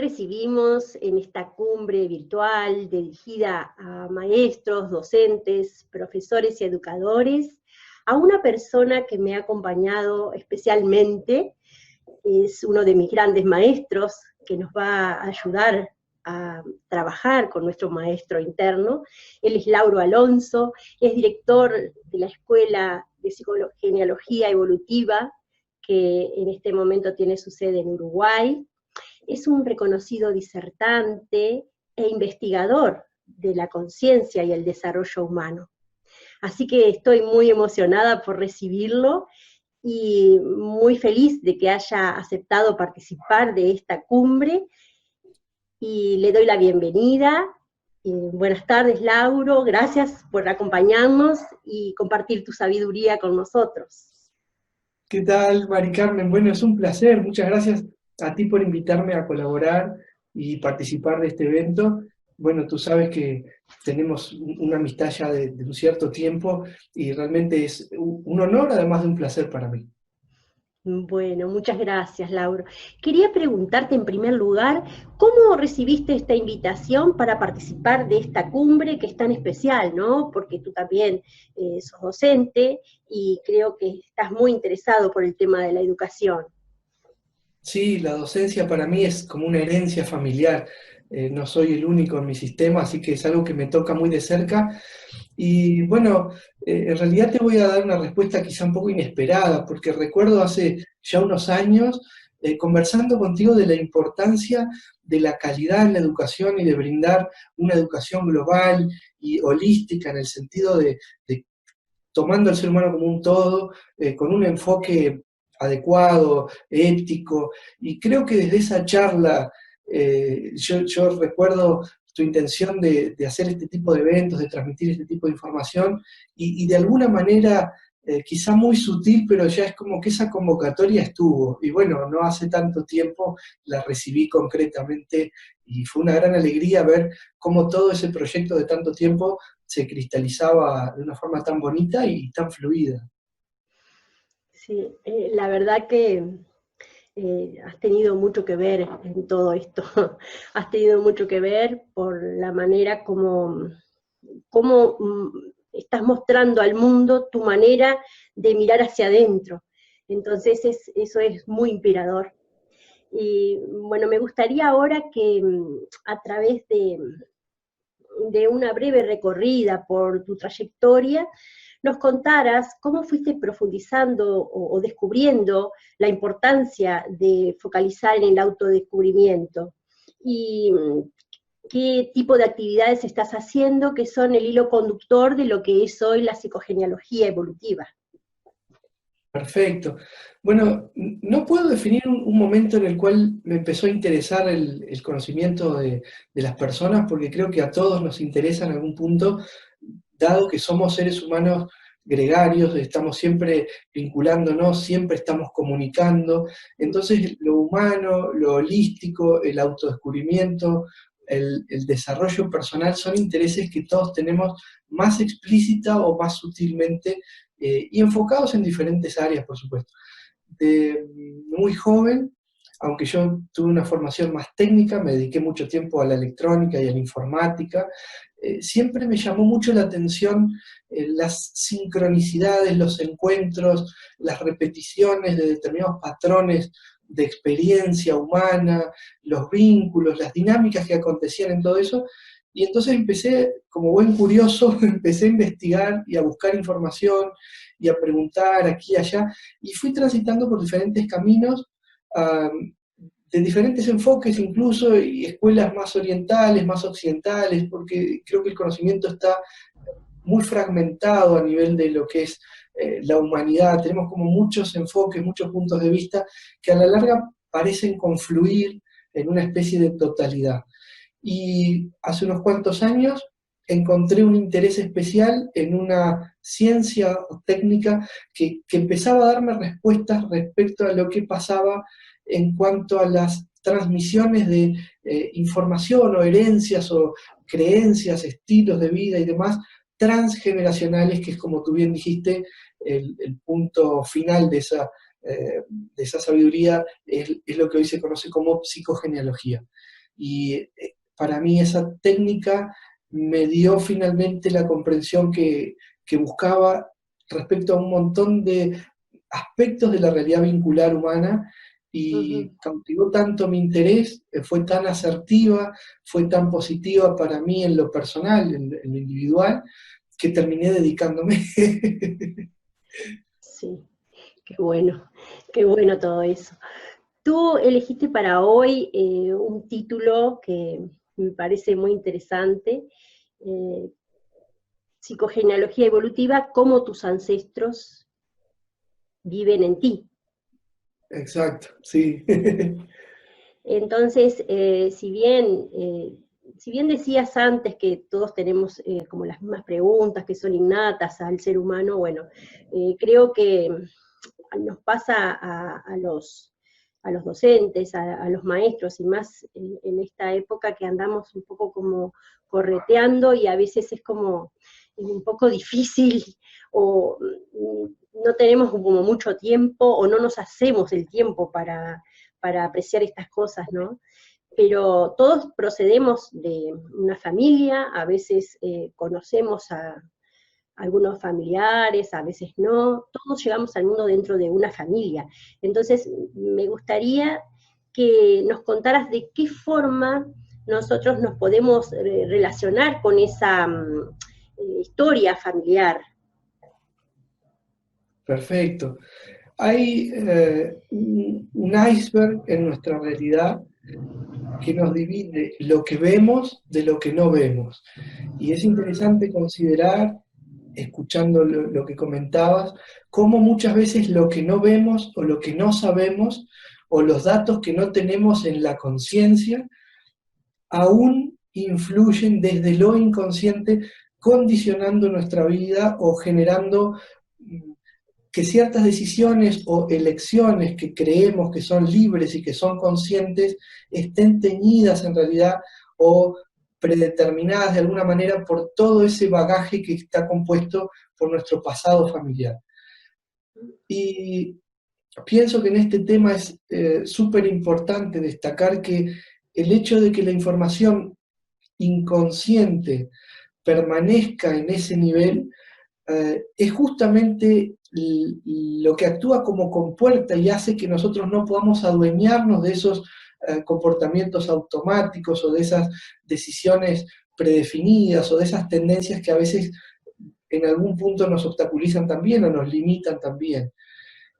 recibimos en esta cumbre virtual dirigida a maestros, docentes, profesores y educadores a una persona que me ha acompañado especialmente. Es uno de mis grandes maestros que nos va a ayudar a trabajar con nuestro maestro interno. Él es Lauro Alonso, es director de la Escuela de Psicogenealogía Evolutiva, que en este momento tiene su sede en Uruguay. Es un reconocido disertante e investigador de la conciencia y el desarrollo humano. Así que estoy muy emocionada por recibirlo y muy feliz de que haya aceptado participar de esta cumbre, y le doy la bienvenida. Buenas tardes, Lauro, gracias por acompañarnos y compartir tu sabiduría con nosotros. ¿Qué tal, Mari Carmen? Bueno, es un placer. Muchas gracias a ti por invitarme a colaborar y participar de este evento. Bueno, tú sabes que tenemos una amistad ya de un cierto tiempo y realmente es un honor, además de un placer para mí. Bueno, muchas gracias, Lauro. Quería preguntarte en primer lugar, ¿cómo recibiste esta invitación para participar de esta cumbre que es tan especial, ¿no? Porque tú también sos docente y creo que estás muy interesado por el tema de la educación. Sí, la docencia para mí es como una herencia familiar. No soy el único en mi sistema, así que es algo que me toca muy de cerca. Y bueno, en realidad te voy a dar una respuesta quizá un poco inesperada, porque recuerdo hace ya unos años conversando contigo de la importancia de la calidad en la educación y de brindar una educación global y holística en el sentido de tomando al ser humano como un todo, con un enfoque adecuado, ético, y creo que desde esa charla, yo recuerdo tu intención de hacer este tipo de eventos, de transmitir este tipo de información, y de alguna manera, quizá muy sutil, pero ya es como que esa convocatoria estuvo, y bueno, no hace tanto tiempo la recibí concretamente, y fue una gran alegría ver cómo todo ese proyecto de tanto tiempo se cristalizaba de una forma tan bonita y tan fluida. Sí, la verdad que has tenido mucho que ver en todo esto. Has tenido mucho que ver por la manera como estás mostrando al mundo tu manera de mirar hacia adentro. Entonces eso es muy inspirador. Y bueno, me gustaría ahora que a través de una breve recorrida por tu trayectoria, nos contaras cómo fuiste profundizando o descubriendo la importancia de focalizar en el autodescubrimiento y qué tipo de actividades estás haciendo que son el hilo conductor de lo que es hoy la psicogenealogía evolutiva. Perfecto. Bueno, no puedo definir un momento en el cual me empezó a interesar el conocimiento de las personas, porque creo que a todos nos interesa en algún punto, dado que somos seres humanos gregarios, estamos siempre vinculándonos, siempre estamos comunicando. Entonces, lo humano, lo holístico, el autodescubrimiento, el desarrollo personal son intereses que todos tenemos más explícita o más sutilmente y enfocados en diferentes áreas, por supuesto. De muy joven, aunque yo tuve una formación más técnica, me dediqué mucho tiempo a la electrónica y a la informática, siempre me llamó mucho la atención las sincronicidades, los encuentros, las repeticiones de determinados patrones de experiencia humana, los vínculos, las dinámicas que acontecían en todo eso, y entonces empecé, como buen curioso, empecé a investigar y a buscar información y a preguntar aquí y allá, y fui transitando por diferentes caminos, de diferentes enfoques incluso, y escuelas más orientales, más occidentales, porque creo que el conocimiento está muy fragmentado a nivel de lo que es la humanidad. Tenemos como muchos enfoques, muchos puntos de vista que a la larga parecen confluir en una especie de totalidad. Y hace unos cuantos años encontré un interés especial en una ciencia o técnica que empezaba a darme respuestas respecto a lo que pasaba en cuanto a las transmisiones de información o herencias o creencias, estilos de vida y demás transgeneracionales, que es como tú bien dijiste, el punto final de esa sabiduría es lo que hoy se conoce como psicogenealogía. y para mí esa técnica me dio finalmente la comprensión que buscaba respecto a un montón de aspectos de la realidad vincular humana, Ujú. y cautivó tanto mi interés, fue tan asertiva, fue tan positiva para mí en lo personal, en lo individual, que terminé dedicándome. Sí, qué bueno todo eso. Tú elegiste para hoy un título que me parece muy interesante, eh, Psicogenealogía evolutiva, cómo tus ancestros viven en ti. Exacto, sí. Entonces, si bien decías antes que todos tenemos como las mismas preguntas que son innatas al ser humano, bueno, creo que nos pasa a los docentes, a los maestros, y más en esta época que andamos un poco como correteando y a veces es como un poco difícil o no tenemos como mucho tiempo o no nos hacemos el tiempo para apreciar estas cosas, ¿no? Pero todos procedemos de una familia, a veces conocemos a algunos familiares, a veces no, todos llegamos al mundo dentro de una familia. Entonces, me gustaría que nos contaras de qué forma nosotros nos podemos relacionar con esa historia familiar. Perfecto. Hay un iceberg en nuestra realidad que nos divide lo que vemos de lo que no vemos. Y es interesante considerar, escuchando lo que comentabas, cómo muchas veces lo que no vemos o lo que no sabemos o los datos que no tenemos en la conciencia aún influyen desde lo inconsciente, condicionando nuestra vida o generando que ciertas decisiones o elecciones que creemos que son libres y que son conscientes estén teñidas en realidad o predeterminadas de alguna manera por todo ese bagaje que está compuesto por nuestro pasado familiar. Y pienso que en este tema es súper importante destacar que el hecho de que la información inconsciente permanezca en ese nivel es justamente lo que actúa como compuerta y hace que nosotros no podamos adueñarnos de esos comportamientos automáticos o de esas decisiones predefinidas o de esas tendencias que a veces en algún punto nos obstaculizan también o nos limitan también.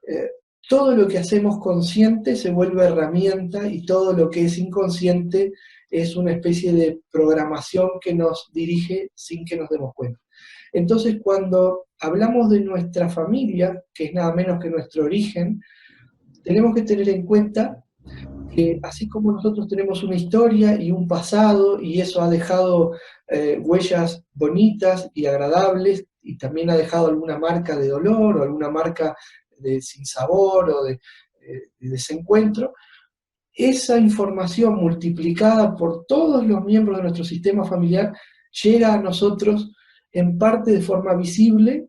Eh, Todo lo que hacemos consciente se vuelve herramienta y todo lo que es inconsciente es una especie de programación que nos dirige sin que nos demos cuenta. Entonces, cuando hablamos de nuestra familia, que es nada menos que nuestro origen, tenemos que tener en cuenta que así como nosotros tenemos una historia y un pasado, y eso ha dejado huellas bonitas y agradables, y también ha dejado alguna marca de dolor o alguna marca de sinsabor o de desencuentro, esa información multiplicada por todos los miembros de nuestro sistema familiar llega a nosotros en parte de forma visible,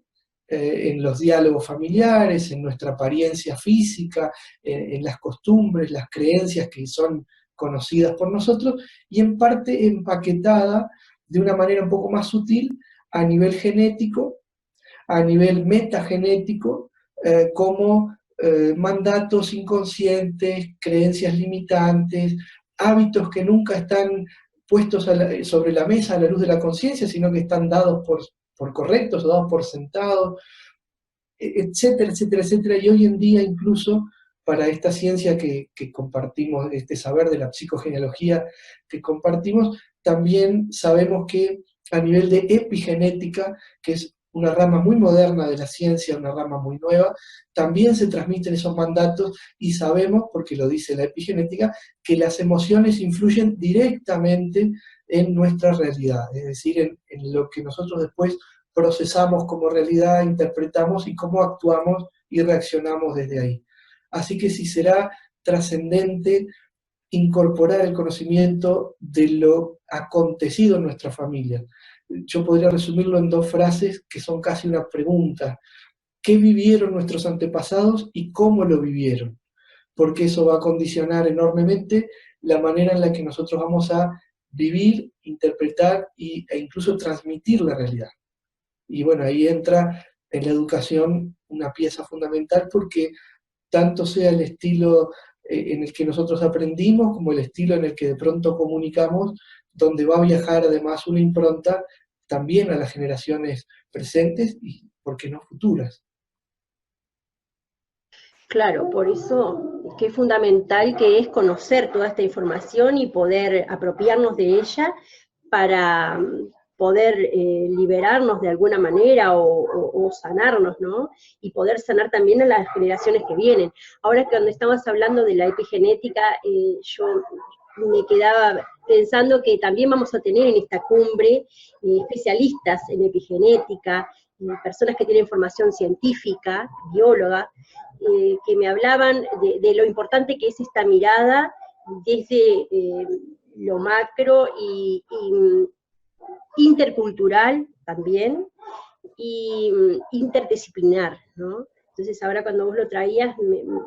en los diálogos familiares, en nuestra apariencia física, en las costumbres, las creencias que son conocidas por nosotros, y en parte empaquetada de una manera un poco más sutil a nivel genético, a nivel metagenético, como mandatos inconscientes, creencias limitantes, hábitos que nunca están puestos sobre la mesa a la luz de la conciencia, sino que están dados por correctos o dados por sentados, etcétera, etcétera, etcétera. Y hoy en día incluso para esta ciencia que compartimos, este saber de la psicogenealogía que compartimos, también sabemos que a nivel de epigenética, que es una rama muy moderna de la ciencia, una rama muy nueva, también se transmiten esos mandatos y sabemos, porque lo dice la epigenética, que las emociones influyen directamente en nuestra realidad, es decir, en lo que nosotros después procesamos como realidad, interpretamos y cómo actuamos y reaccionamos desde ahí. Así que sí será trascendente incorporar el conocimiento de lo acontecido en nuestra familia. Yo podría resumirlo en dos frases que son casi una pregunta. ¿Qué vivieron nuestros antepasados y cómo lo vivieron? porque eso va a condicionar enormemente la manera en la que nosotros vamos a vivir, interpretar e incluso transmitir la realidad. Y bueno, ahí entra en la educación una pieza fundamental, porque tanto sea el estilo en el que nosotros aprendimos, como el estilo en el que de pronto comunicamos, donde va a viajar además una impronta también a las generaciones presentes y, ¿por qué no, futuras? Claro, por eso es que es fundamental que es conocer toda esta información y poder apropiarnos de ella para poder liberarnos de alguna manera o sanarnos, ¿no? Y poder sanar también a las generaciones que vienen. Ahora que cuando estamos hablando de la epigenética, yo me quedaba pensando que también vamos a tener en esta cumbre especialistas en epigenética, personas que tienen formación científica, bióloga, que me hablaban de lo importante que es esta mirada desde lo macro y intercultural también, y interdisciplinar, ¿no? Entonces ahora cuando vos lo traías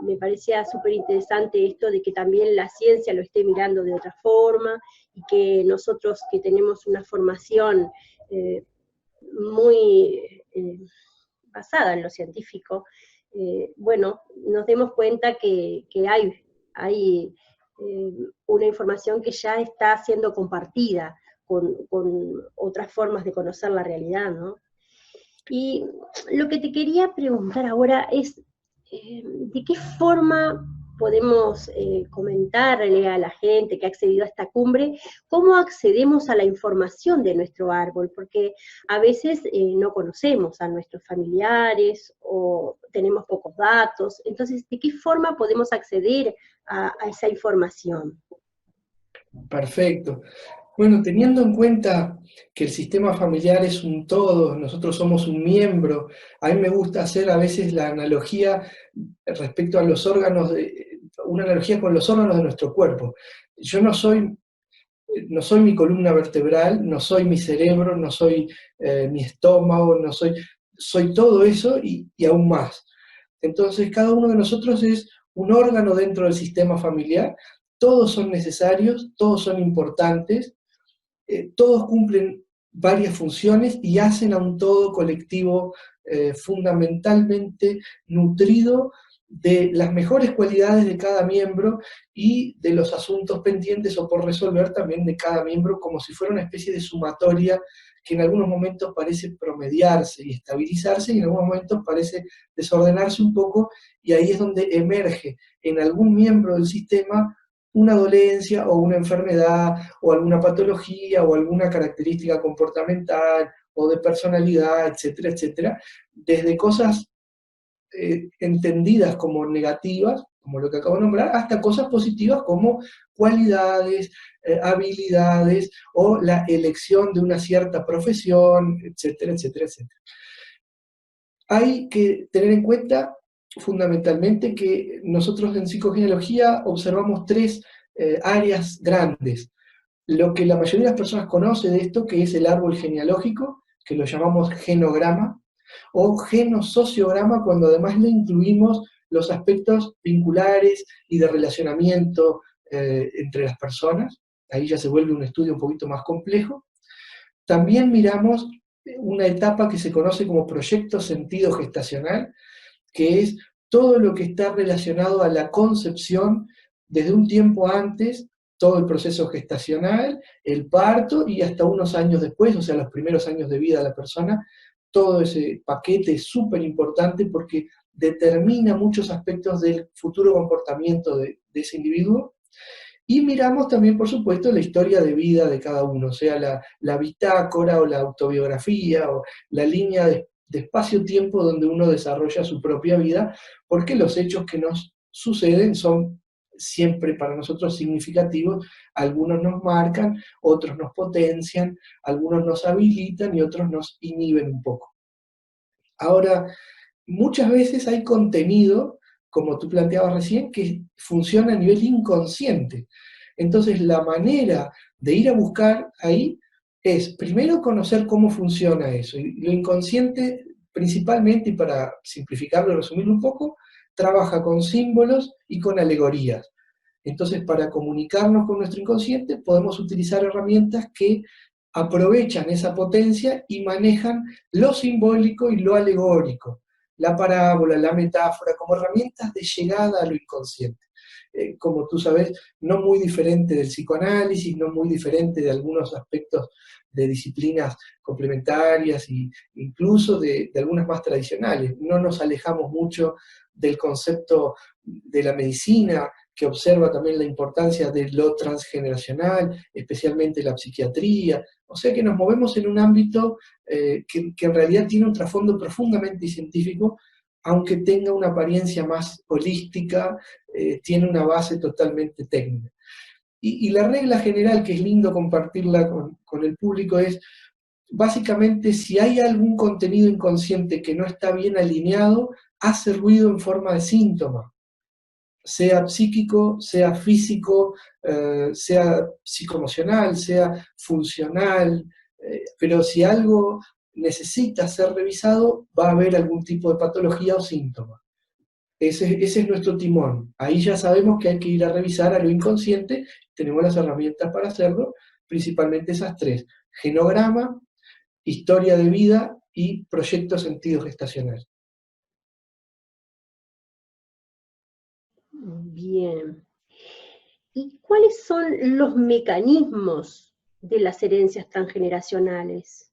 me parecía súper interesante esto de que también la ciencia lo esté mirando de otra forma, y que nosotros que tenemos una formación muy basada en lo científico, bueno, nos demos cuenta que hay una información que ya está siendo compartida con otras formas de conocer la realidad, ¿no? Y lo que te quería preguntar ahora es, ¿de qué forma podemos comentarle a la gente que ha accedido a esta cumbre cómo accedemos a la información de nuestro árbol? Porque a veces no conocemos a nuestros familiares o tenemos pocos datos. Entonces, ¿de qué forma podemos acceder a esa información? Perfecto. Bueno, teniendo en cuenta que el sistema familiar es un todo, nosotros somos un miembro, a mí me gusta hacer a veces la analogía respecto a los órganos, una analogía con los órganos de nuestro cuerpo. Yo no soy mi columna vertebral, no soy mi cerebro, no soy mi estómago, soy todo eso y aún más. Entonces, cada uno de nosotros es un órgano dentro del sistema familiar, todos son necesarios, todos son importantes, todos cumplen varias funciones y hacen a un todo colectivo fundamentalmente nutrido de las mejores cualidades de cada miembro y de los asuntos pendientes o por resolver también de cada miembro, como si fuera una especie de sumatoria que en algunos momentos parece promediarse y estabilizarse y en algunos momentos parece desordenarse un poco, y ahí es donde emerge en algún miembro del sistema una dolencia o una enfermedad o alguna patología o alguna característica comportamental o de personalidad, etcétera, etcétera, desde cosas entendidas como negativas, como lo que acabo de nombrar, hasta cosas positivas como cualidades, habilidades o la elección de una cierta profesión, etcétera, etcétera, etcétera. Hay que tener en cuenta fundamentalmente que nosotros en psicogenealogía observamos tres áreas grandes. Lo que la mayoría de las personas conoce de esto, que es el árbol genealógico, que lo llamamos genograma, o genosociograma, cuando además le incluimos los aspectos vinculares y de relacionamiento entre las personas. Ahí ya se vuelve un estudio un poquito más complejo. También miramos una etapa que se conoce como proyecto sentido gestacional, que es todo lo que está relacionado a la concepción desde un tiempo antes, todo el proceso gestacional, el parto y hasta unos años después, o sea, los primeros años de vida de la persona. Todo ese paquete es súper importante porque determina muchos aspectos del futuro comportamiento de ese individuo. Y miramos también, por supuesto, la historia de vida de cada uno, o sea, la bitácora o la autobiografía o la línea de espacio-tiempo donde uno desarrolla su propia vida, porque los hechos que nos suceden son siempre para nosotros significativos. Algunos nos marcan, otros nos potencian, algunos nos habilitan y otros nos inhiben un poco. Ahora, muchas veces hay contenido, como tú planteabas recién, que funciona a nivel inconsciente. Entonces, la manera de ir a buscar ahí es, primero, conocer cómo funciona eso. Y lo inconsciente, principalmente, y para simplificarlo y resumirlo un poco, trabaja con símbolos y con alegorías. Entonces, para comunicarnos con nuestro inconsciente, podemos utilizar herramientas que aprovechan esa potencia y manejan lo simbólico y lo alegórico, la parábola, la metáfora, como herramientas de llegada a lo inconsciente. Como tú sabes, no muy diferente del psicoanálisis, no muy diferente de algunos aspectos de disciplinas complementarias e incluso de algunas más tradicionales. No nos alejamos mucho del concepto de la medicina, que observa también la importancia de lo transgeneracional, especialmente la psiquiatría. O sea que nos movemos en un ámbito que en realidad tiene un trasfondo profundamente científico, aunque tenga una apariencia más holística, tiene una base totalmente técnica. Y la regla general, que es lindo compartirla con el público, es básicamente si hay algún contenido inconsciente que no está bien alineado, hace ruido en forma de síntoma, sea psíquico, sea físico, sea psicoemocional, sea funcional, pero si algo necesita ser revisado, va a haber algún tipo de patología o síntoma. Ese es nuestro timón. Ahí ya sabemos que hay que ir a revisar a lo inconsciente, tenemos las herramientas para hacerlo, principalmente esas tres: genograma, historia de vida y proyecto sentido gestacional. Bien. ¿Y cuáles son los mecanismos de las herencias transgeneracionales?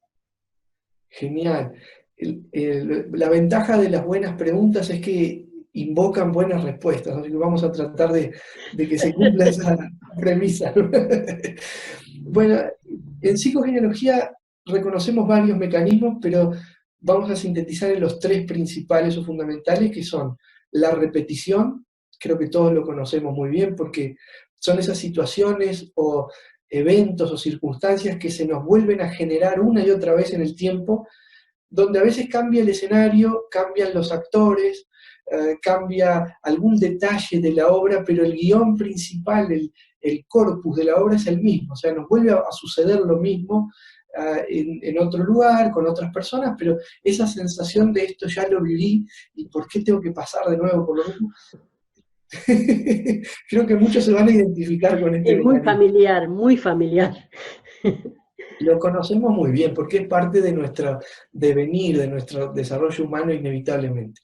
Genial. La ventaja de las buenas preguntas es que invocan buenas respuestas, así que vamos a tratar de que se cumpla esa premisa. Bueno, en psicogenealogía reconocemos varios mecanismos, pero vamos a sintetizar en los tres principales o fundamentales, que son la repetición. Creo que todos lo conocemos muy bien porque son esas situaciones o eventos o circunstancias que se nos vuelven a generar una y otra vez en el tiempo, donde a veces cambia el escenario, cambian los actores, cambia algún detalle de la obra, pero el guión principal, el corpus de la obra es el mismo. O sea, nos vuelve a suceder lo mismo en otro lugar, con otras personas, pero esa sensación de esto ya lo viví y ¿por qué tengo que pasar de nuevo por lo mismo? Creo que muchos se van a identificar con este Es muy mecanismo. familiar, muy familiar. Lo conocemos muy bien porque es parte de nuestro devenir, de nuestro desarrollo humano inevitablemente.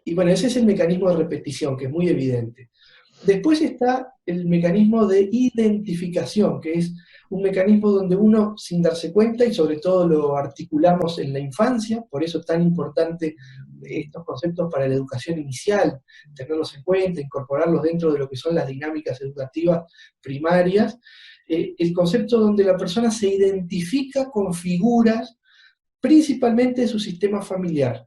Y bueno, ese es el mecanismo de repetición, que es muy evidente. Después está el mecanismo de identificación, que es un mecanismo donde uno, sin darse cuenta, y sobre todo lo articulamos en la infancia, por eso es tan importante estos conceptos para la educación inicial, tenerlos en cuenta, incorporarlos dentro de lo que son las dinámicas educativas primarias, el concepto donde la persona se identifica con figuras, principalmente de su sistema familiar.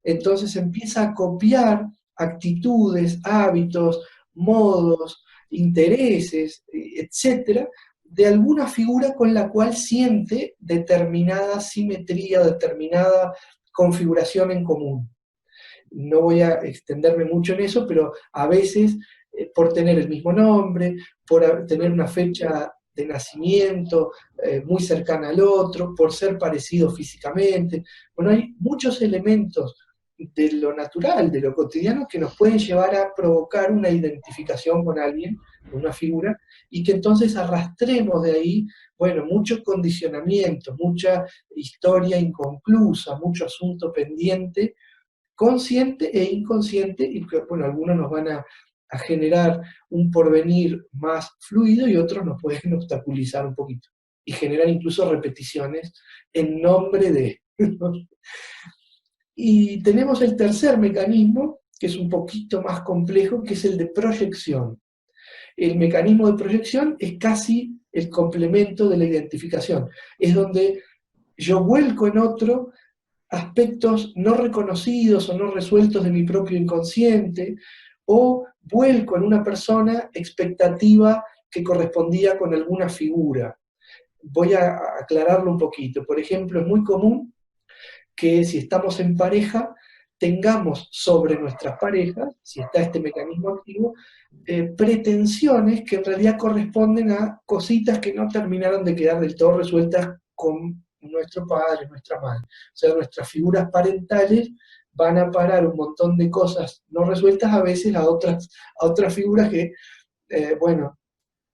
Entonces empieza a copiar actitudes, hábitos, modos, intereses, etcétera, de alguna figura con la cual siente determinada simetría, determinada configuración en común. No voy a extenderme mucho en eso, pero a veces por tener el mismo nombre, por tener una fecha de nacimiento muy cercana al otro, por ser parecido físicamente. Bueno, hay muchos elementos de lo natural, de lo cotidiano, que nos pueden llevar a provocar una identificación con alguien, con una figura, y que entonces arrastremos de ahí, bueno, mucho condicionamiento, mucha historia inconclusa, mucho asunto pendiente, consciente e inconsciente, y que, bueno, algunos nos van a generar un porvenir más fluido y otros nos pueden obstaculizar un poquito, y generar incluso repeticiones en nombre de... Y tenemos el tercer mecanismo, que es un poquito más complejo, que es el de proyección. El mecanismo de proyección es casi el complemento de la identificación. Es donde yo vuelco en otro aspectos no reconocidos o no resueltos de mi propio inconsciente, o vuelco en una persona expectativa que correspondía con alguna figura. Voy a aclararlo un poquito. Por ejemplo, es muy común que si estamos en pareja, tengamos sobre nuestras parejas, si está este mecanismo activo, pretensiones que en realidad corresponden a cositas que no terminaron de quedar del todo resueltas con nuestro padre, nuestra madre. O sea, nuestras figuras parentales van a parar un montón de cosas no resueltas a veces a otras figuras que, bueno,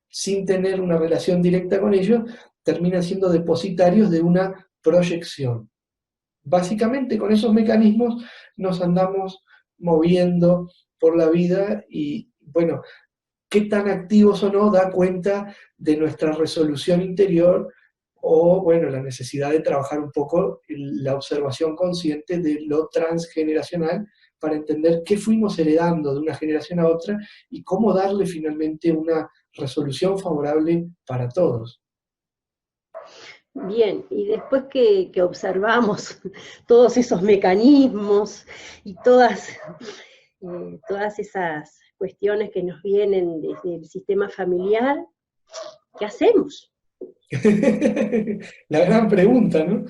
sin tener una relación directa con ellos, terminan siendo depositarios de una proyección. Básicamente con esos mecanismos nos andamos moviendo por la vida y, bueno, qué tan activos o no da cuenta de nuestra resolución interior o, bueno, la necesidad de trabajar un poco la observación consciente de lo transgeneracional para entender qué fuimos heredando de una generación a otra y cómo darle finalmente una resolución favorable para todos. Bien, y después que observamos todos esos mecanismos y todas esas cuestiones que nos vienen desde el sistema familiar, ¿qué hacemos? La gran pregunta, ¿no?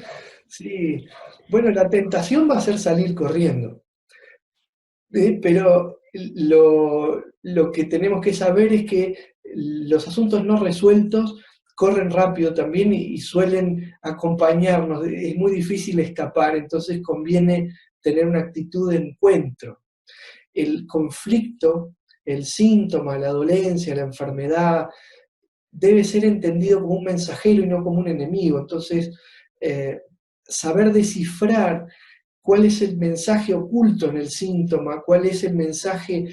Sí, bueno, la tentación va a ser salir corriendo, pero lo que tenemos que saber es que los asuntos no resueltos corren rápido también y suelen acompañarnos, es muy difícil escapar, entonces conviene tener una actitud de encuentro. El conflicto, el síntoma, la dolencia, la enfermedad, debe ser entendido como un mensajero y no como un enemigo. Entonces, saber descifrar cuál es el mensaje oculto en el síntoma, cuál es el mensaje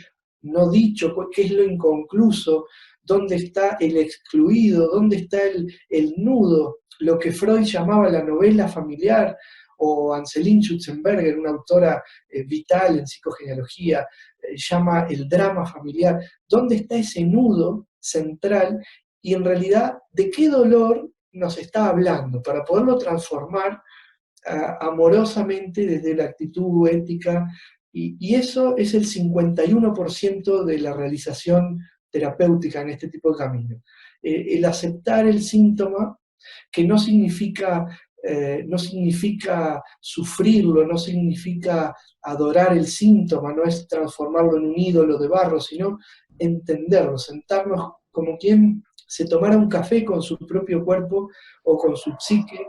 no dicho, qué es lo inconcluso, dónde está el excluido, dónde está el nudo, lo que Freud llamaba la novela familiar, o Anseline Schutzenberger, una autora vital en psicogenealogía, llama el drama familiar. ¿Dónde está ese nudo central? Y en realidad, ¿de qué dolor nos está hablando? Para poderlo transformar amorosamente desde la actitud ética, y eso es el 51% de la realización terapéutica en este tipo de camino. El aceptar el síntoma, que no significa sufrirlo, no significa adorar el síntoma, no es transformarlo en un ídolo de barro, sino entenderlo, sentarnos como quien se tomara un café con su propio cuerpo o con su psique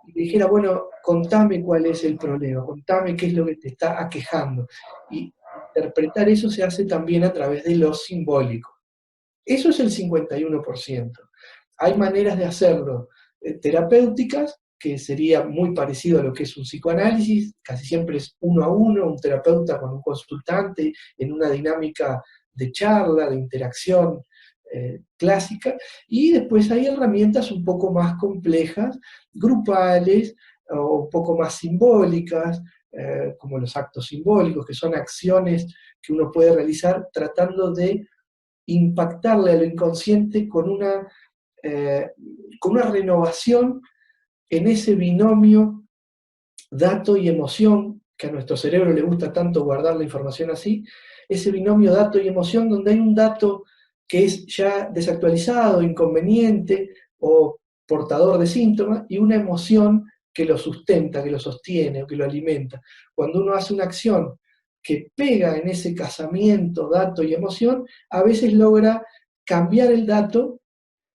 y dijera, bueno, contame cuál es el problema, contame qué es lo que te está aquejando. Y interpretar eso se hace también a través de lo simbólico. Eso es el 51%. Hay maneras de hacerlo terapéuticas, que sería muy parecido a lo que es un psicoanálisis, casi siempre es uno a uno, un terapeuta con un consultante, en una dinámica de charla, de interacción clásica, y después hay herramientas un poco más complejas, grupales, o un poco más simbólicas, como los actos simbólicos, que son acciones que uno puede realizar tratando de impactarle a lo inconsciente con una renovación en ese binomio dato y emoción, que a nuestro cerebro le gusta tanto guardar la información así, ese binomio dato y emoción donde hay un dato que es ya desactualizado, inconveniente o portador de síntomas, y una emoción que lo sustenta, que lo sostiene o que lo alimenta. Cuando uno hace una acción que pega en ese casamiento, dato y emoción, a veces logra cambiar el dato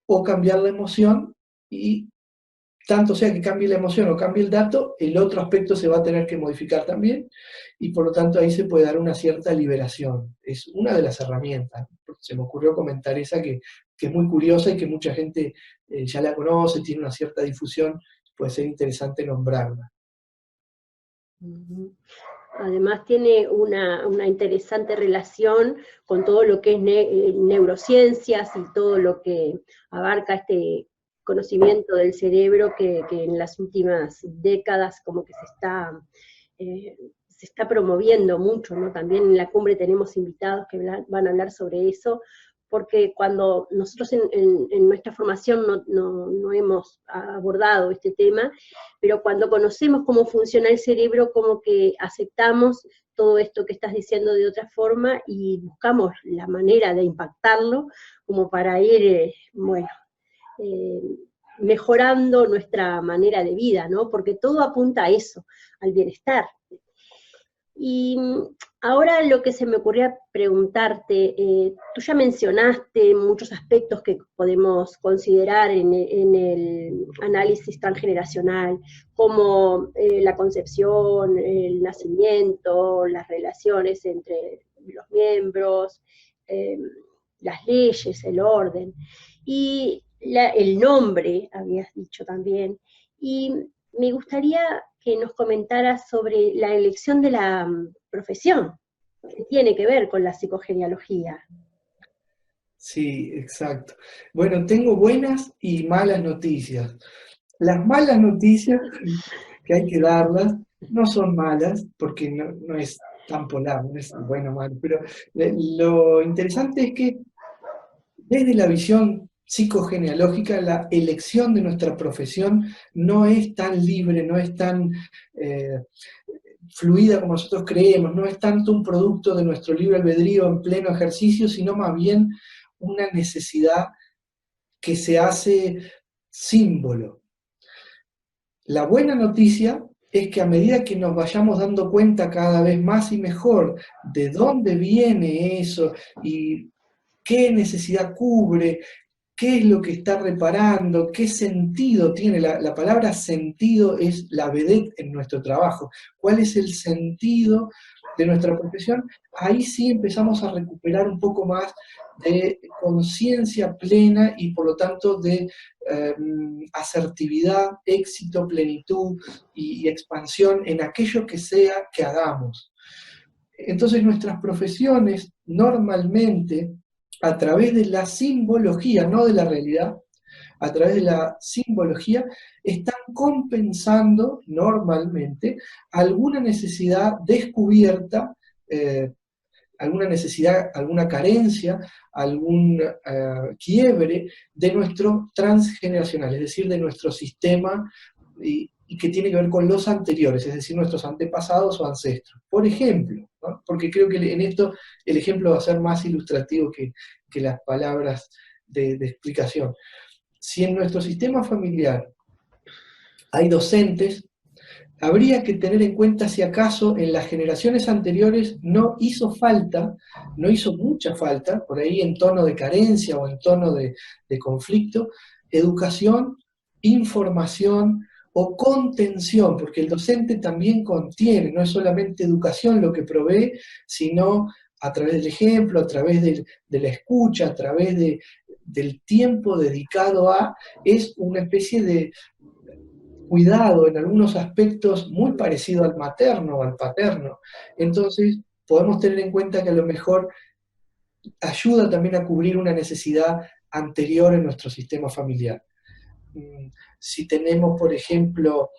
o cambiar la emoción, y tanto sea que cambie la emoción o cambie el dato, el otro aspecto se va a tener que modificar también, y por lo tanto ahí se puede dar una cierta liberación. Es una de las herramientas. Se me ocurrió comentar esa que es muy curiosa y que mucha gente ya la conoce, tiene una cierta difusión, puede ser interesante nombrarla. Además tiene una interesante relación con todo lo que es neurociencias y todo lo que abarca este conocimiento del cerebro que en las últimas décadas como que se está promoviendo mucho, ¿no? También en la cumbre tenemos invitados que van a hablar sobre eso, porque cuando nosotros en nuestra formación no hemos abordado este tema, pero cuando conocemos cómo funciona el cerebro, como que aceptamos todo esto que estás diciendo de otra forma y buscamos la manera de impactarlo como para ir, mejorando nuestra manera de vida, ¿no? Porque todo apunta a eso, al bienestar. Y ahora lo que se me ocurría preguntarte, tú ya mencionaste muchos aspectos que podemos considerar en el análisis transgeneracional, como la concepción, el nacimiento, las relaciones entre los miembros, eh, las leyes, el orden, y el nombre, habías dicho también. Y me gustaría que nos comentaras sobre la elección de la profesión, que tiene que ver con la psicogenealogía. Sí, exacto. Bueno, tengo buenas y malas noticias. Las malas noticias, que hay que darlas, no son malas, porque no es tan polar, no es bueno o malo, pero lo interesante es que desde la visión psicogenealógica, la elección de nuestra profesión no es tan libre, no es tan eh, fluida como nosotros creemos, no es tanto un producto de nuestro libre albedrío en pleno ejercicio, sino más bien una necesidad que se hace símbolo. La buena noticia es que a medida que nos vayamos dando cuenta cada vez más y mejor de dónde viene eso y qué necesidad cubre, qué es lo que está reparando, qué sentido tiene. La palabra sentido es la vedette en nuestro trabajo. ¿Cuál es el sentido de nuestra profesión? Ahí sí empezamos a recuperar un poco más de conciencia plena y por lo tanto de asertividad, éxito, plenitud y expansión en aquello que sea que hagamos. Entonces nuestras profesiones normalmente, a través de la simbología, no de la realidad, a través de la simbología, están compensando normalmente alguna necesidad descubierta, eh, alguna necesidad, alguna carencia, algún quiebre de nuestro transgeneracional, es decir, de nuestro sistema y que tiene que ver con los anteriores, es decir, nuestros antepasados o ancestros. Por ejemplo, ¿no? Porque creo que en esto el ejemplo va a ser más ilustrativo que las palabras de explicación. Si en nuestro sistema familiar hay docentes, habría que tener en cuenta si acaso en las generaciones anteriores no hizo falta, no hizo mucha falta, por ahí en tono de carencia o en tono de conflicto, educación, información o contención, porque el docente también contiene, no es solamente educación lo que provee, sino a través del ejemplo, a través de la escucha, a través del tiempo dedicado a, es una especie de cuidado en algunos aspectos muy parecido al materno o al paterno. Entonces, podemos tener en cuenta que a lo mejor ayuda también a cubrir una necesidad anterior en nuestro sistema familiar. Si tenemos, por ejemplo,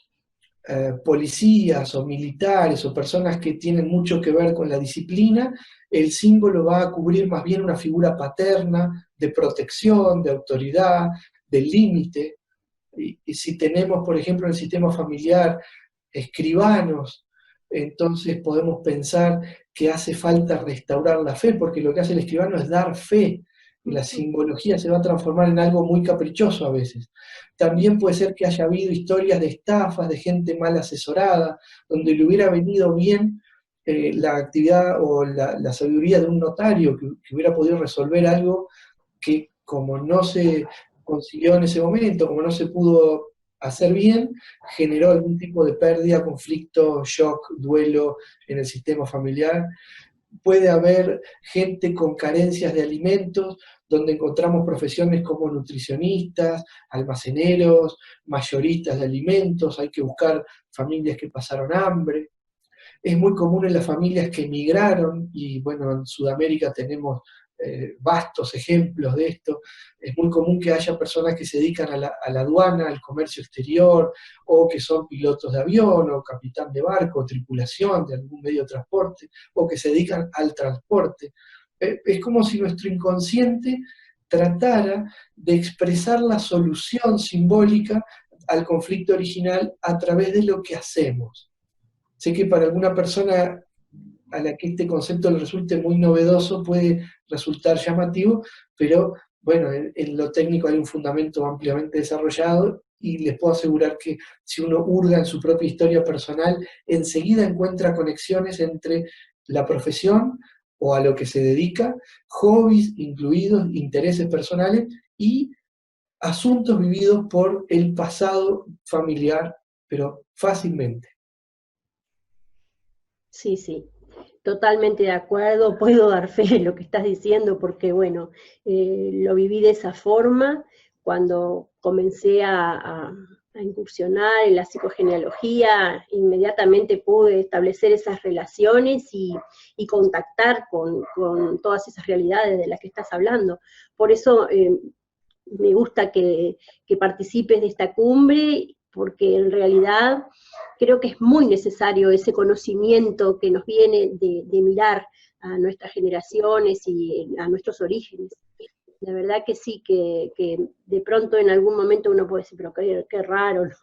policías o militares o personas que tienen mucho que ver con la disciplina, el símbolo va a cubrir más bien una figura paterna, de protección, de autoridad, de límite. Y si tenemos, por ejemplo, en el sistema familiar escribanos, entonces podemos pensar que hace falta restaurar la fe, porque lo que hace el escribano es dar fe, y la simbología se va a transformar en algo muy caprichoso a veces. También puede ser que haya habido historias de estafas, de gente mal asesorada, donde le hubiera venido bien la actividad o la sabiduría de un notario que hubiera podido resolver algo que como no se consiguió en ese momento, como no se pudo hacer bien, generó algún tipo de pérdida, conflicto, shock, duelo en el sistema familiar. Puede haber gente con carencias de alimentos, donde encontramos profesiones como nutricionistas, almaceneros, mayoristas de alimentos, hay que buscar familias que pasaron hambre. Es muy común en las familias que emigraron, y bueno, en Sudamérica tenemos vastos ejemplos de esto. Es muy común que haya personas que se dedican a la aduana, al comercio exterior, o que son pilotos de avión, o capitán de barco, o tripulación de algún medio de transporte, o que se dedican al transporte. Es como si nuestro inconsciente tratara de expresar la solución simbólica al conflicto original a través de lo que hacemos. Sé que para alguna persona a la que este concepto le resulte muy novedoso puede resultar llamativo, pero bueno, en lo técnico hay un fundamento ampliamente desarrollado y les puedo asegurar que si uno hurga en su propia historia personal, enseguida encuentra conexiones entre la profesión o a lo que se dedica, hobbies incluidos, intereses personales y asuntos vividos por el pasado familiar, pero fácilmente. Sí, sí, totalmente de acuerdo, puedo dar fe de lo que estás diciendo porque, bueno, lo viví de esa forma cuando comencé a incursionar en la psicogenealogía, inmediatamente pude establecer esas relaciones y contactar con todas esas realidades de las que estás hablando. Por eso me gusta que participes de esta cumbre, porque en realidad creo que es muy necesario ese conocimiento que nos viene de mirar a nuestras generaciones y a nuestros orígenes. La verdad que sí, que de pronto en algún momento uno puede decir, pero qué raro, ¿no?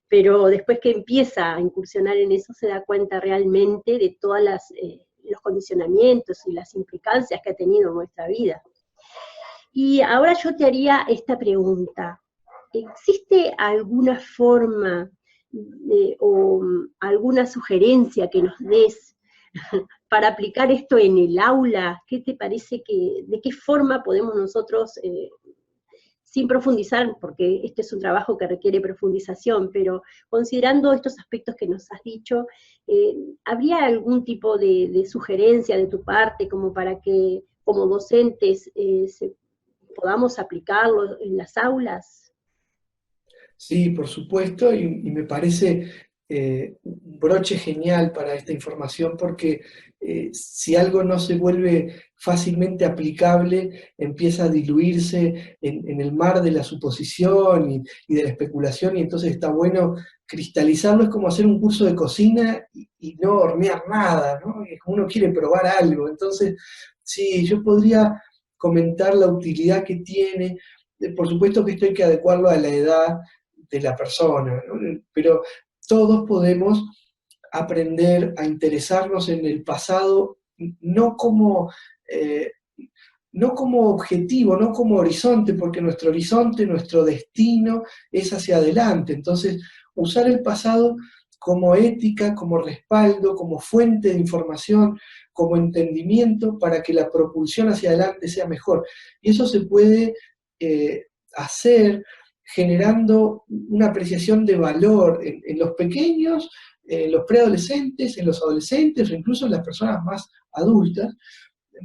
Pero después que empieza a incursionar en eso se da cuenta realmente de todos los condicionamientos y las implicancias que ha tenido en nuestra vida. Y ahora yo te haría esta pregunta. ¿Existe alguna forma o alguna sugerencia que nos des para aplicar esto en el aula? ¿Qué te parece de qué forma podemos nosotros, sin profundizar, porque este es un trabajo que requiere profundización, pero considerando estos aspectos que nos has dicho, ¿habría algún tipo de sugerencia de tu parte como para que como docentes podamos aplicarlo en las aulas? Sí, por supuesto, y me parece un broche genial para esta información porque si algo no se vuelve fácilmente aplicable, empieza a diluirse en el mar de la suposición y de la especulación, y entonces está bueno cristalizarlo. Es como hacer un curso de cocina y no hornear nada, ¿no? Es como uno quiere probar algo. Entonces, sí, yo podría comentar la utilidad que tiene. Por supuesto que esto hay que adecuarlo a la edad de la persona, ¿no? Pero todos podemos aprender a interesarnos en el pasado, no como, eh, no como objetivo, no como horizonte, porque nuestro horizonte, nuestro destino es hacia adelante. Entonces, usar el pasado como ética, como respaldo, como fuente de información, como entendimiento para que la propulsión hacia adelante sea mejor. Y eso se puede hacer generando una apreciación de valor en los pequeños, en los preadolescentes, en los adolescentes o incluso en las personas más adultas,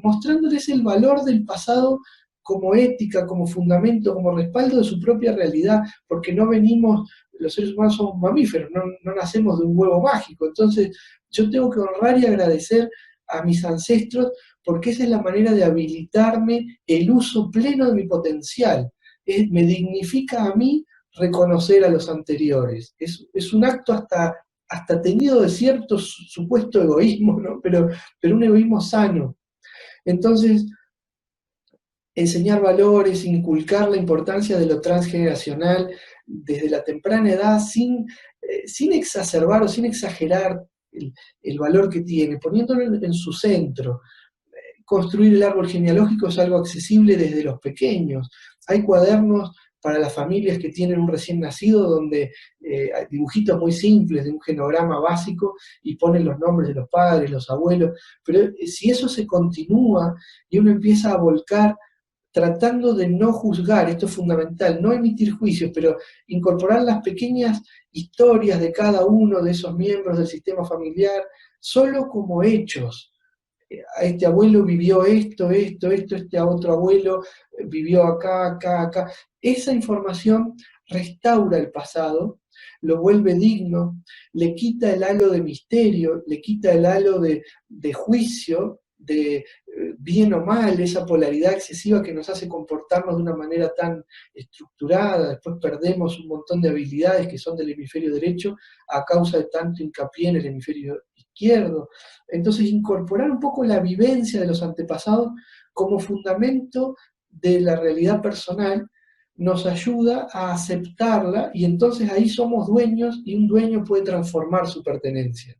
mostrándoles el valor del pasado como ética, como fundamento, como respaldo de su propia realidad, porque no venimos, los seres humanos somos mamíferos, no nacemos de un huevo mágico. Entonces yo tengo que honrar y agradecer a mis ancestros porque esa es la manera de habilitarme el uso pleno de mi potencial. Me dignifica a mí reconocer a los anteriores. Es un acto hasta tenido de cierto supuesto egoísmo, ¿no? Pero un egoísmo sano. Entonces, enseñar valores, inculcar la importancia de lo transgeneracional desde la temprana edad, sin exacerbar o sin exagerar el valor que tiene, poniéndolo en su centro. Construir el árbol genealógico es algo accesible desde los pequeños. Hay cuadernos para las familias que tienen un recién nacido donde hay dibujitos muy simples de un genograma básico y ponen los nombres de los padres, los abuelos, pero si eso se continúa y uno empieza a volcar tratando de no juzgar, esto es fundamental, no emitir juicios, pero incorporar las pequeñas historias de cada uno de esos miembros del sistema familiar, solo como hechos. A este abuelo vivió esto, este otro abuelo vivió acá, acá, acá. Esa información restaura el pasado, lo vuelve digno, le quita el halo de misterio, le quita el halo de juicio, de bien o mal, esa polaridad excesiva que nos hace comportarnos de una manera tan estructurada. Después perdemos un montón de habilidades que son del hemisferio derecho a causa de tanto hincapié en el hemisferio izquierdo. Entonces, incorporar un poco la vivencia de los antepasados como fundamento de la realidad personal nos ayuda a aceptarla, y entonces ahí somos dueños y un dueño puede transformar su pertenencia.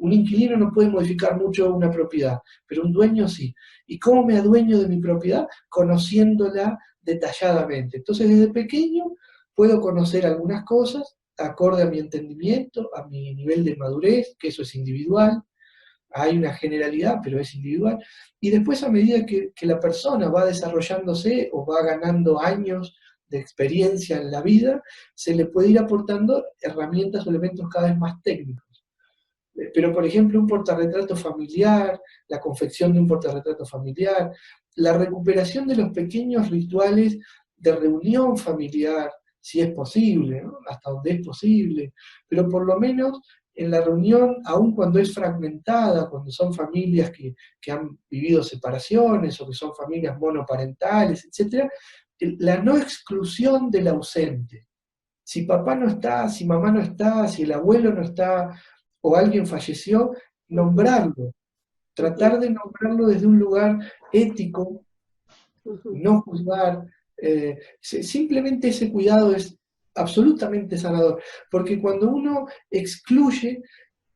Un inquilino no puede modificar mucho una propiedad, pero un dueño sí. ¿Y cómo me adueño de mi propiedad? Conociéndola detalladamente. Entonces, desde pequeño puedo conocer algunas cosas acorde a mi entendimiento, a mi nivel de madurez, que eso es individual, hay una generalidad, pero es individual, y después a medida que la persona va desarrollándose o va ganando años de experiencia en la vida, se le puede ir aportando herramientas o elementos cada vez más técnicos. Pero, por ejemplo, un portarretrato familiar, la confección de un portarretrato familiar, la recuperación de los pequeños rituales de reunión familiar, si es posible, ¿no? Hasta donde es posible, pero por lo menos en la reunión, aun cuando es fragmentada, cuando son familias que han vivido separaciones o que son familias monoparentales, etc., la no exclusión del ausente. Si papá no está, si mamá no está, si el abuelo no está, o alguien falleció, nombrarlo, tratar de nombrarlo desde un lugar ético, no juzgar, simplemente ese cuidado es absolutamente sanador, porque cuando uno excluye,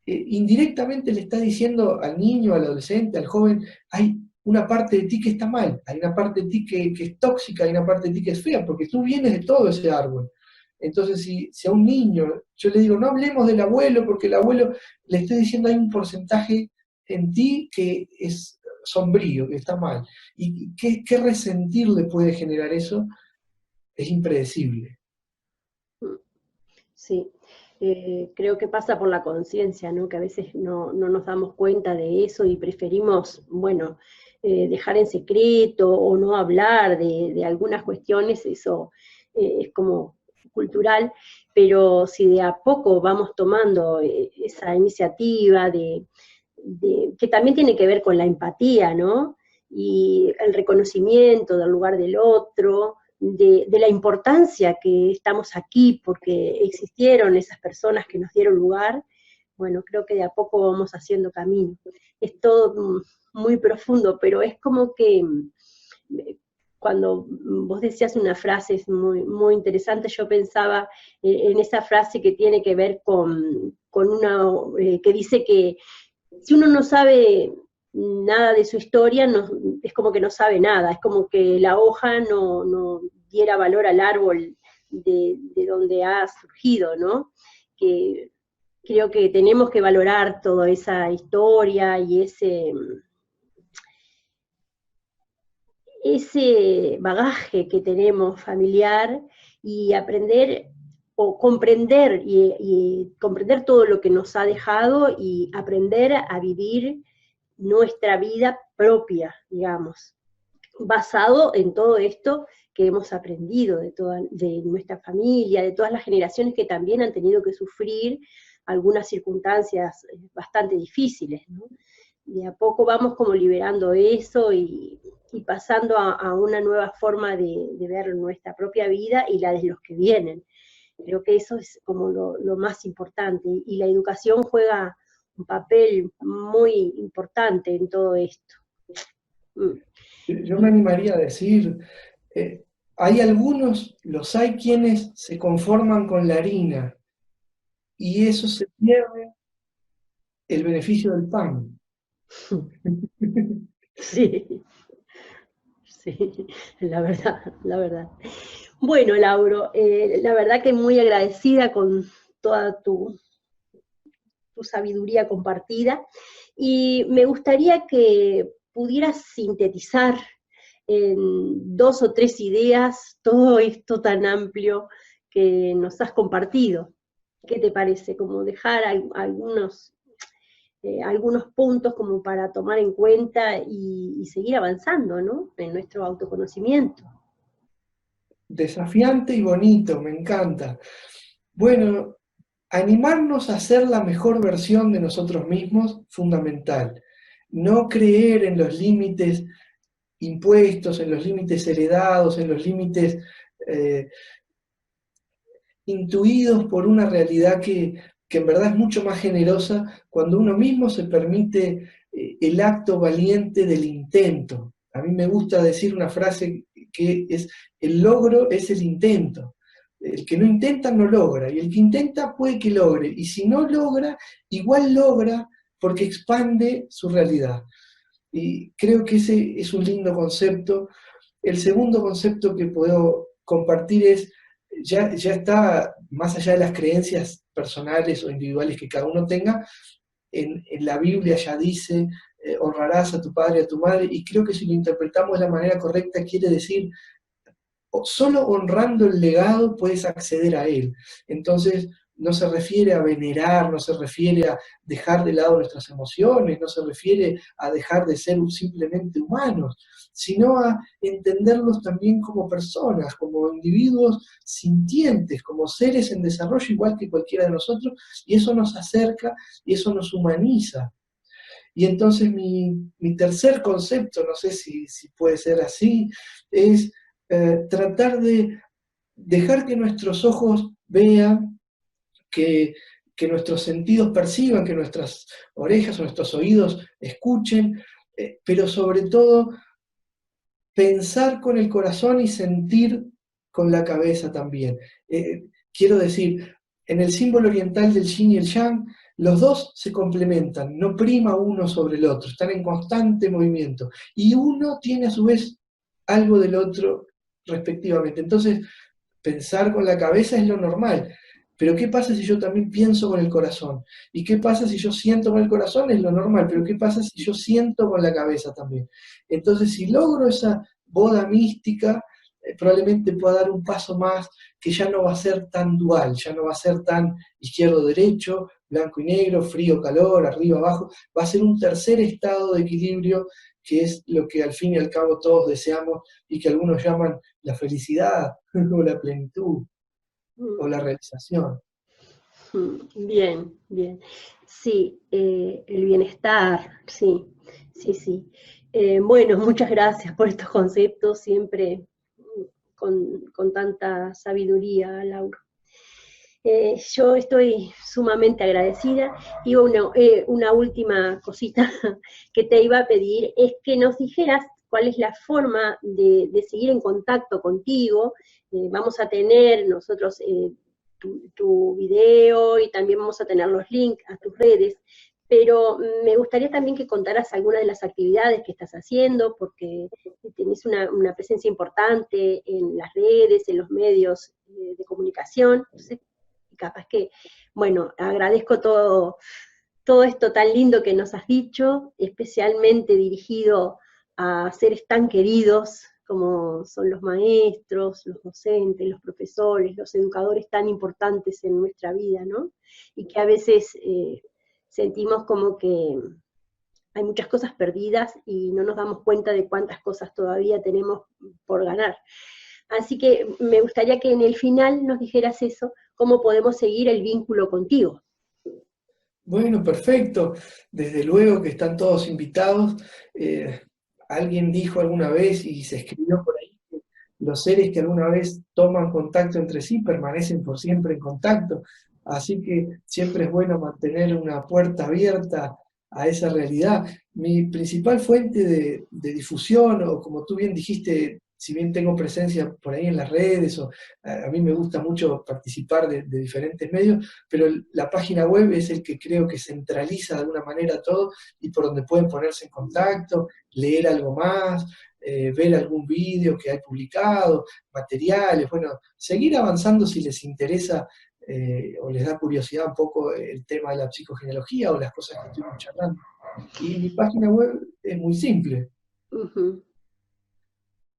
indirectamente le está diciendo al niño, al adolescente, al joven, hay una parte de ti que está mal, hay una parte de ti que es tóxica, hay una parte de ti que es fea, porque tú vienes de todo ese árbol. Entonces, si a un niño yo le digo, no hablemos del abuelo, porque el abuelo, le estoy diciendo, hay un porcentaje en ti que es sombrío, que está mal. ¿Y qué resentir le puede generar eso? Es impredecible. Sí, creo que pasa por la conciencia, ¿no? Que a veces no nos damos cuenta de eso y preferimos, bueno, dejar en secreto o no hablar de algunas cuestiones, eso es como cultural, pero si de a poco vamos tomando esa iniciativa que también tiene que ver con la empatía, ¿no? Y el reconocimiento del lugar del otro, de la importancia que estamos aquí porque existieron esas personas que nos dieron lugar, bueno, creo que de a poco vamos haciendo camino. Es todo muy profundo, pero es como que cuando vos decías una frase muy, muy interesante, yo pensaba en esa frase que tiene que ver con una, que dice que si uno no sabe nada de su historia, no, es como que no sabe nada, es como que la hoja no diera valor al árbol de donde ha surgido, ¿no? Que creo que tenemos que valorar toda esa historia y ese bagaje que tenemos familiar y aprender o comprender y comprender todo lo que nos ha dejado y aprender a vivir nuestra vida propia, digamos, basado en todo esto que hemos aprendido de nuestra familia, de todas las generaciones que también han tenido que sufrir algunas circunstancias bastante difíciles, ¿no? De a poco vamos como liberando eso y pasando a una nueva forma de ver nuestra propia vida y la de los que vienen. Creo que eso es como lo más importante, y la educación juega un papel muy importante en todo esto. Yo me animaría a decir, hay algunos, hay quienes se conforman con la harina, y eso se pierde el beneficio del pan. Sí, sí, la verdad, la verdad. Bueno, Lauro, la verdad que muy agradecida con toda tu sabiduría compartida, y me gustaría que pudieras sintetizar en 2 o 3 ideas todo esto tan amplio que nos has compartido. ¿Qué te parece? Como dejar algunos puntos como para tomar en cuenta y seguir avanzando, ¿no? En nuestro autoconocimiento. Desafiante y bonito, me encanta. Bueno, animarnos a ser la mejor versión de nosotros mismos, fundamental. No creer en los límites impuestos, en los límites heredados, en los límites intuidos por una realidad que en verdad es mucho más generosa cuando uno mismo se permite el acto valiente del intento. A mí me gusta decir una frase que es: el logro es el intento. El que no intenta no logra, y el que intenta puede que logre, y si no logra, igual logra porque expande su realidad. Y creo que ese es un lindo concepto. El segundo concepto que puedo compartir es ya está más allá de las creencias personales o individuales que cada uno tenga. En la Biblia ya dice, honrarás a tu padre y a tu madre, y creo que si lo interpretamos de la manera correcta quiere decir, solo honrando el legado puedes acceder a él. Entonces, no se refiere a venerar, no se refiere a dejar de lado nuestras emociones, no se refiere a dejar de ser simplemente humanos, sino a entenderlos también como personas, como individuos sintientes, como seres en desarrollo igual que cualquiera de nosotros, y eso nos acerca y eso nos humaniza. Y entonces mi tercer concepto, no sé si puede ser así, es tratar de dejar que nuestros ojos vean, que nuestros sentidos perciban, que nuestras orejas o nuestros oídos escuchen, pero sobre todo pensar con el corazón y sentir con la cabeza también. Quiero decir, en el símbolo oriental del yin y el yang, los dos se complementan, no prima uno sobre el otro, están en constante movimiento, y uno tiene a su vez algo del otro respectivamente. Entonces, pensar con la cabeza es lo normal, pero ¿qué pasa si yo también pienso con el corazón? ¿Y qué pasa si yo siento con el corazón? Es lo normal, pero ¿qué pasa si yo siento con la cabeza también? Entonces, si logro esa boda mística, probablemente pueda dar un paso más que ya no va a ser tan dual, ya no va a ser tan izquierdo-derecho, blanco y negro, frío-calor, arriba-abajo, va a ser un tercer estado de equilibrio que es lo que al fin y al cabo todos deseamos y que algunos llaman la felicidad o la plenitud o la realización. Bien, bien. Sí, el bienestar, sí, sí, sí. Bueno, muchas gracias por estos conceptos, siempre con tanta sabiduría, Laura. Yo estoy sumamente agradecida y una última cosita que te iba a pedir es que nos dijeras cuál es la forma de seguir en contacto contigo. Vamos a tener nosotros tu video y también vamos a tener los links a tus redes, pero me gustaría también que contaras algunas de las actividades que estás haciendo, porque tenés una presencia importante en las redes, en los medios de comunicación. Entonces, capaz que, bueno, agradezco todo esto tan lindo que nos has dicho, especialmente dirigido a seres tan queridos como son los maestros, los docentes, los profesores, los educadores tan importantes en nuestra vida, ¿no? Y que a veces sentimos como que hay muchas cosas perdidas y no nos damos cuenta de cuántas cosas todavía tenemos por ganar. Así que me gustaría que en el final nos dijeras eso, cómo podemos seguir el vínculo contigo. Bueno, perfecto. Desde luego que están todos invitados. Alguien dijo alguna vez y se escribió por ahí que los seres que alguna vez toman contacto entre sí permanecen por siempre en contacto. Así que siempre es bueno mantener una puerta abierta a esa realidad. Mi principal fuente de difusión, o como tú bien dijiste, si bien tengo presencia por ahí en las redes, o a mí me gusta mucho participar de diferentes medios, pero la página web es el que creo que centraliza de alguna manera todo y por donde pueden ponerse en contacto, leer algo más, ver algún vídeo que hay publicado, materiales, bueno, seguir avanzando si les interesa o les da curiosidad un poco el tema de la psicogenealogía o las cosas que estuvimos charlando. Y mi página web es muy simple. Uh-huh.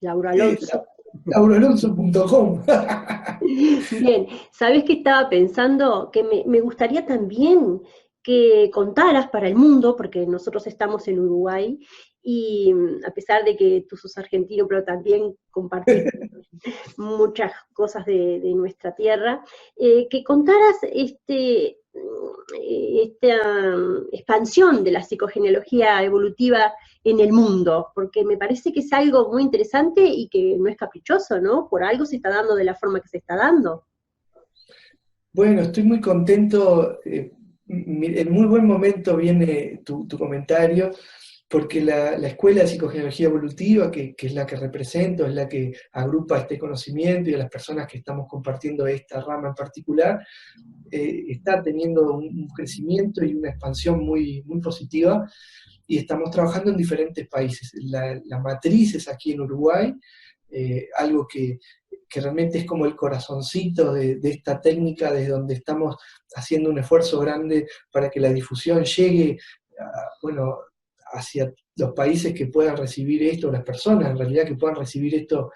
Laura Alonso. lauraalonso.com. Bien, ¿sabés qué estaba pensando? Que me gustaría también que contaras para el mundo, porque nosotros estamos en Uruguay, y a pesar de que tú sos argentino, pero también compartís muchas cosas de nuestra tierra, que contaras esta expansión de la psicogenealogía evolutiva en el mundo, porque me parece que es algo muy interesante y que no es caprichoso, ¿no? Por algo se está dando de la forma que se está dando. Bueno, estoy muy contento. En muy buen momento viene tu comentario, porque la Escuela de Psicogenealogía Evolutiva, que es la que represento, es la que agrupa este conocimiento y a las personas que estamos compartiendo esta rama en particular, está teniendo un crecimiento y una expansión muy, muy positiva, y estamos trabajando en diferentes países. La matriz es aquí en Uruguay, algo que que realmente es como el corazoncito de esta técnica, desde donde estamos haciendo un esfuerzo grande para que la difusión llegue, bueno, hacia los países que puedan recibir esto, las personas en realidad que puedan recibir esto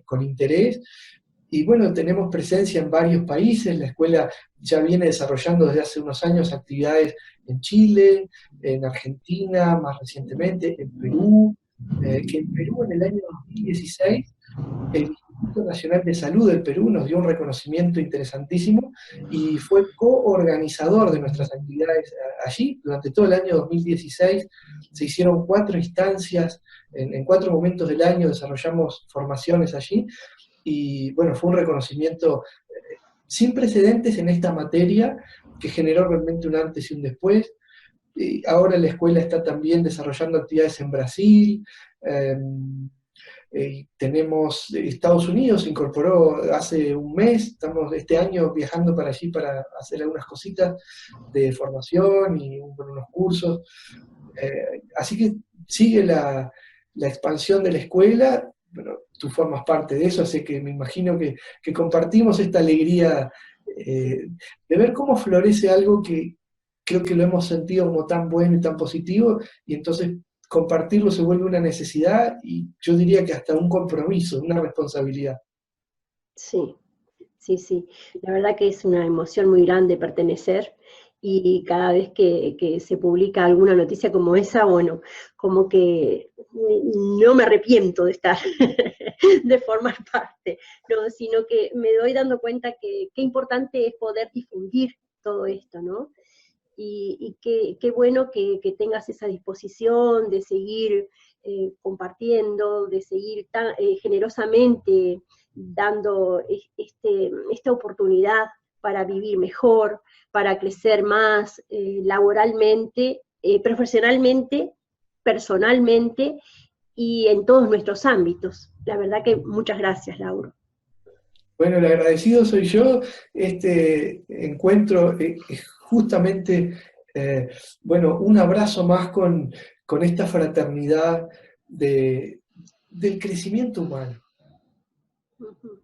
con interés. Y bueno, tenemos presencia en varios países, la escuela ya viene desarrollando desde hace unos años actividades en Chile, en Argentina, más recientemente, en Perú, que en Perú en el año 2016 el Instituto Nacional de Salud del Perú nos dio un reconocimiento interesantísimo y fue coorganizador de nuestras actividades allí. Durante todo el año 2016 se hicieron 4 instancias, en 4 momentos del año desarrollamos formaciones allí, y bueno, fue un reconocimiento sin precedentes en esta materia que generó realmente un antes y un después. Y ahora la escuela está también desarrollando actividades en Brasil. Tenemos Estados Unidos, se incorporó hace un mes, estamos este año viajando para allí para hacer algunas cositas de formación y bueno, unos cursos. Así que sigue la expansión de la escuela. Bueno, tú formas parte de eso, así que me imagino que compartimos esta alegría de ver cómo florece algo que creo que lo hemos sentido como tan bueno y tan positivo, y entonces compartirlo se vuelve una necesidad y yo diría que hasta un compromiso, una responsabilidad. Sí, sí, sí. La verdad que es una emoción muy grande pertenecer y cada vez que se publica alguna noticia como esa, bueno, como que no me arrepiento de estar, de formar parte, ¿no? Sino que me doy dando cuenta que qué importante es poder difundir todo esto, ¿no? Y qué bueno que tengas esa disposición de seguir compartiendo, de seguir tan generosamente dando esta oportunidad para vivir mejor, para crecer más laboralmente, profesionalmente, personalmente y en todos nuestros ámbitos. La verdad que muchas gracias, Lauro. Bueno, el agradecido soy yo. Este encuentro es justamente, bueno, un abrazo más con esta fraternidad del crecimiento humano. Uh-huh.